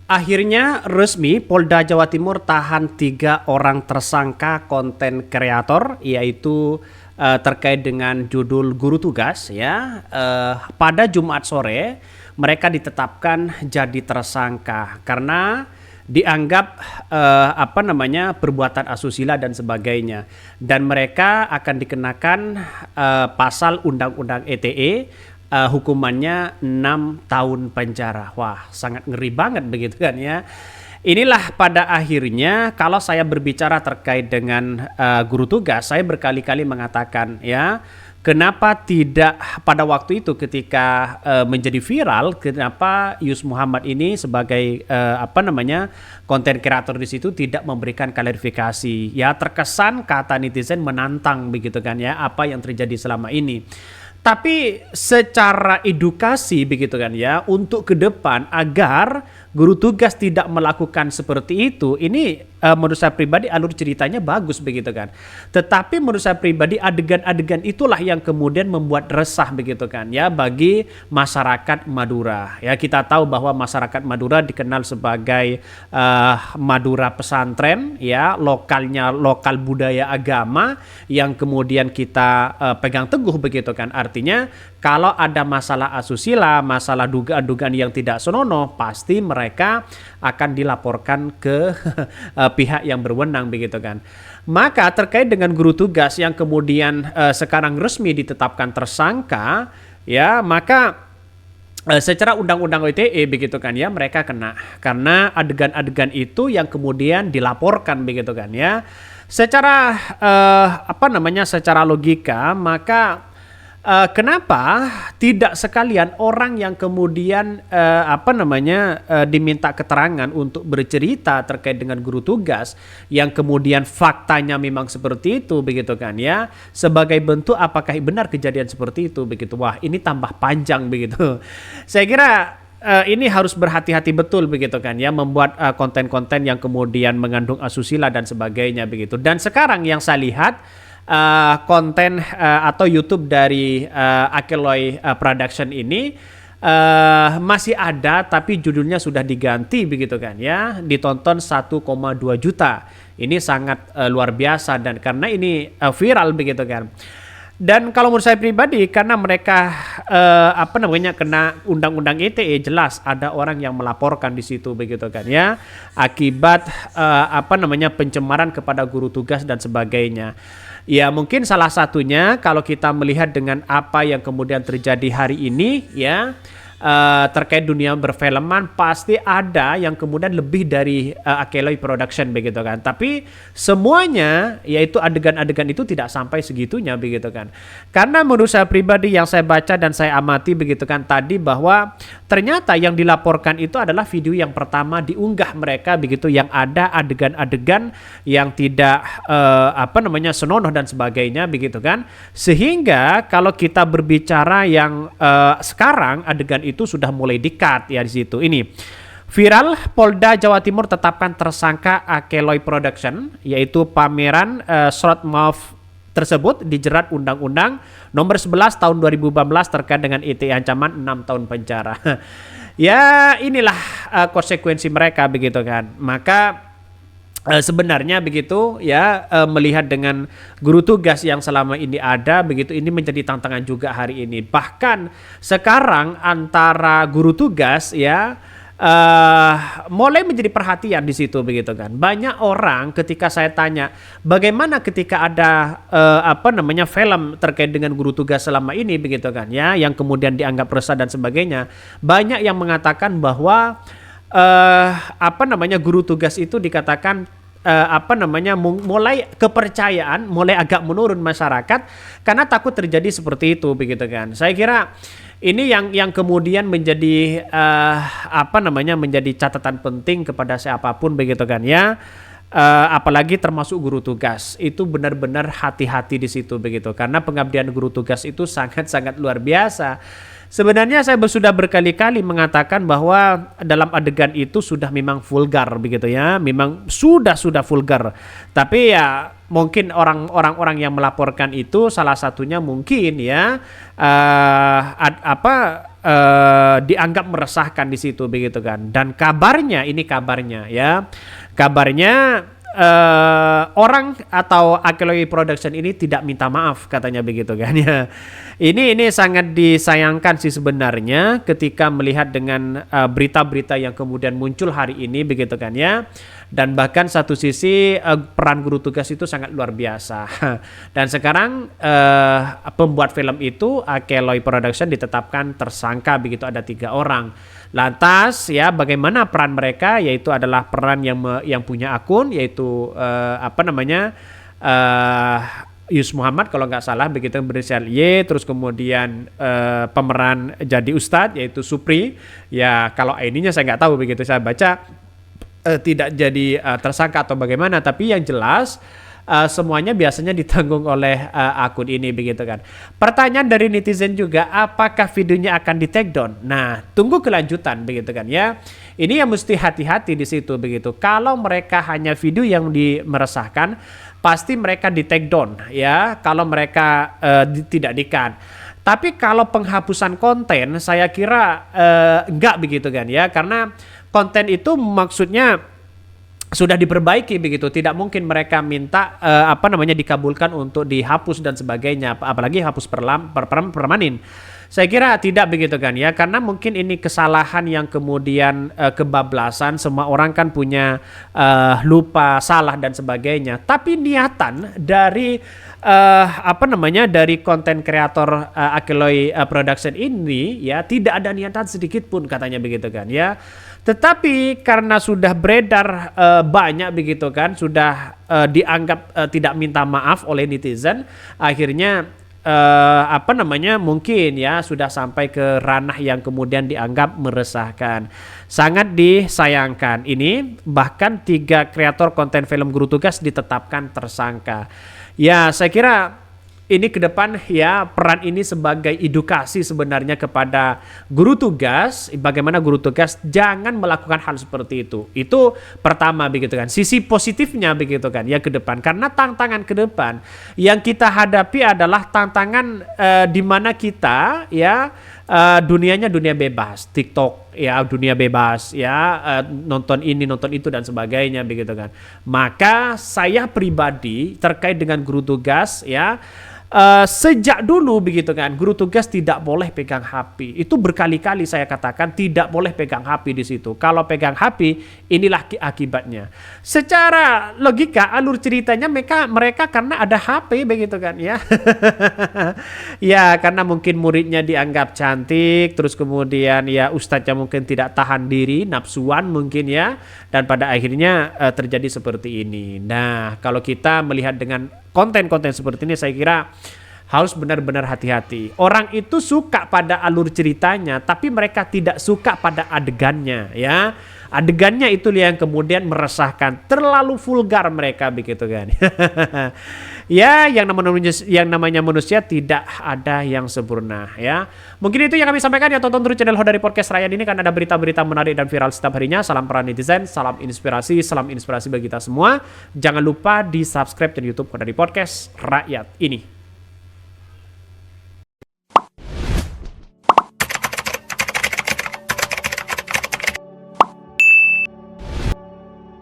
Akhirnya resmi Polda Jawa Timur tahan 3 orang tersangka konten kreator, yaitu terkait dengan judul Guru Tugas ya. Pada Jumat sore mereka ditetapkan jadi tersangka karena dianggap perbuatan asusila dan sebagainya, dan mereka akan dikenakan pasal Undang-Undang ITE. Hukumannya 6 tahun penjara. Wah, sangat ngeri banget begitu kan ya. Inilah pada akhirnya kalau saya berbicara terkait dengan guru tugas, saya berkali-kali mengatakan ya, kenapa tidak pada waktu itu ketika menjadi viral, kenapa Yus Muhammad ini sebagai konten kreator di situ tidak memberikan klarifikasi. Ya, terkesan kata netizen menantang begitu kan ya, apa yang terjadi selama ini. Tapi secara edukasi begitu kan ya, untuk ke depan agar guru tugas tidak melakukan seperti itu, ini menurut saya pribadi alur ceritanya bagus begitu kan. Tetapi menurut saya pribadi adegan-adegan itulah yang kemudian membuat resah begitu kan ya bagi masyarakat Madura. Ya, kita tahu bahwa masyarakat Madura dikenal sebagai Madura pesantren ya, lokal budaya agama yang kemudian kita pegang teguh begitu kan. Artinya kalau ada masalah asusila, masalah dugaan-dugaan yang tidak senonoh, pasti mereka akan dilaporkan ke pihak yang berwenang begitu kan. Maka terkait dengan guru tugas yang kemudian sekarang resmi ditetapkan tersangka, ya maka secara undang-undang ITE begitu kan ya, mereka kena karena adegan-adegan itu yang kemudian dilaporkan begitu kan ya. Secara secara logika, maka kenapa tidak sekalian orang yang kemudian diminta keterangan untuk bercerita terkait dengan guru tugas yang kemudian faktanya memang seperti itu begitu kan ya, sebagai bentuk apakah benar kejadian seperti itu begitu. Wah, ini tambah panjang begitu. Saya kira ini harus berhati-hati betul begitu kan ya, membuat konten-konten yang kemudian mengandung asusila dan sebagainya begitu. Dan sekarang yang saya lihat konten atau YouTube dari Akeloy Production ini masih ada, tapi judulnya sudah diganti begitu kan ya, ditonton 1,2 juta. Ini sangat luar biasa, dan karena ini viral begitu kan. Dan kalau menurut saya pribadi, karena mereka kena undang-undang ITE, jelas ada orang yang melaporkan di situ begitu kan ya, akibat pencemaran kepada guru tugas dan sebagainya. Ya, mungkin salah satunya kalau kita melihat dengan apa yang kemudian terjadi hari ini ya, terkait dunia perfilman, pasti ada yang kemudian lebih dari Akeloy Production begitu kan. Tapi semuanya yaitu adegan-adegan itu tidak sampai segitunya begitu kan. Karena menurut saya pribadi yang saya baca dan saya amati begitu kan tadi, bahwa ternyata yang dilaporkan itu adalah video yang pertama diunggah mereka begitu, yang ada adegan-adegan yang tidak senonoh dan sebagainya begitu kan. Sehingga kalau kita berbicara yang sekarang adegan itu sudah mulai di-cut ya di situ. Ini viral, Polda Jawa Timur tetapkan tersangka Akeloy Production, yaitu pameran short move tersebut dijerat Undang-Undang Nomor 11 Tahun 2018 terkait dengan ITE, ancaman 6 tahun penjara. Ya, inilah konsekuensi mereka begitu kan. Maka sebenarnya begitu ya, melihat dengan guru tugas yang selama ini ada begitu, ini menjadi tantangan juga hari ini. Bahkan sekarang antara guru tugas ya mulai menjadi perhatian di situ begitu kan. Banyak orang ketika saya tanya bagaimana ketika ada film terkait dengan guru tugas selama ini begitu kan ya, yang kemudian dianggap resah dan sebagainya, banyak yang mengatakan bahwa guru tugas itu dikatakan mulai kepercayaan mulai agak menurun masyarakat karena takut terjadi seperti itu begitu kan. Saya kira ini yang kemudian menjadi menjadi catatan penting kepada siapapun begitu kan ya. Apalagi termasuk guru tugas, itu benar-benar hati-hati di situ begitu, karena pengabdian guru tugas itu sangat-sangat luar biasa. Sebenarnya saya sudah berkali-kali mengatakan bahwa dalam adegan itu sudah memang vulgar begitu ya, memang sudah vulgar. Tapi ya mungkin orang-orang yang melaporkan itu salah satunya mungkin ya dianggap meresahkan di situ begitu kan. Dan kabarnya ya, kabarnya orang atau Akeloi Production ini tidak minta maaf katanya begitu kan ya. Ini sangat disayangkan sih sebenarnya ketika melihat dengan berita-berita yang kemudian muncul hari ini begitu kan ya. Dan bahkan satu sisi peran guru tugas itu sangat luar biasa. Dan sekarang pembuat film itu Akeloi Production ditetapkan tersangka begitu, ada 3 orang. Lantas ya bagaimana peran mereka, yaitu adalah peran yang punya akun, yaitu Yus Muhammad kalau nggak salah begitu, berinisial Y, terus kemudian pemeran jadi Ustadz yaitu Supri. Ya kalau ininya saya nggak tahu begitu, saya baca tidak jadi tersangka atau bagaimana, tapi yang jelas semuanya biasanya ditanggung oleh akun ini begitu kan. Pertanyaan dari netizen juga, apakah videonya akan di take down? Nah, tunggu kelanjutan begitu kan ya. Ini yang mesti hati-hati di situ begitu. Kalau mereka hanya video yang meresahkan, pasti mereka di take down ya. Kalau mereka tidak di-cut. Tapi kalau penghapusan konten, saya kira enggak begitu kan ya, karena konten itu maksudnya sudah diperbaiki begitu, tidak mungkin mereka minta dikabulkan untuk dihapus dan sebagainya, apalagi hapus permanen. Saya kira tidak begitu kan ya, karena mungkin ini kesalahan yang kemudian kebablasan, semua orang kan punya lupa, salah dan sebagainya. Tapi niatan dari dari konten kreator Akeloi Production ini ya tidak ada niatan sedikit pun katanya begitu kan ya. Tetapi karena sudah beredar banyak begitu kan, sudah dianggap tidak minta maaf oleh netizen, akhirnya mungkin ya sudah sampai ke ranah yang kemudian dianggap meresahkan. Sangat disayangkan ini, bahkan 3 kreator konten film Guru Tugas ditetapkan tersangka. Ya saya kira ini ke depan ya, peran ini sebagai edukasi sebenarnya kepada guru tugas, bagaimana guru tugas jangan melakukan hal seperti itu. Itu pertama begitu kan. Sisi positifnya begitu kan ya ke depan, karena tantangan ke depan yang kita hadapi adalah tantangan di mana kita ya dunianya dunia bebas, TikTok ya dunia bebas ya, nonton ini nonton itu dan sebagainya begitu kan. Maka saya pribadi terkait dengan guru tugas ya, sejak dulu begitu kan, guru tugas tidak boleh pegang HP. Itu berkali-kali saya katakan tidak boleh pegang HP di situ. Kalau pegang HP, inilah akibatnya. Secara logika alur ceritanya mereka karena ada HP begitu kan ya. Ya karena mungkin muridnya dianggap cantik, terus kemudian ya ustadznya mungkin tidak tahan diri, nafsuan mungkin ya, dan pada akhirnya terjadi seperti ini. Nah kalau kita melihat dengan konten-konten seperti ini, saya kira harus benar-benar hati-hati. Orang itu suka pada alur ceritanya, tapi mereka tidak suka pada adegannya ya. Adegannya itu yang kemudian meresahkan, terlalu vulgar mereka begitu kan. Ya, yang namanya manusia tidak ada yang sempurna ya. Mungkin itu yang kami sampaikan ya, tonton terus channel Hodari Podcast Rakyat ini karena ada berita-berita menarik dan viral setiap harinya. Salam para netizen, salam inspirasi bagi kita semua. Jangan lupa di subscribe channel YouTube Hodari Podcast Rakyat ini.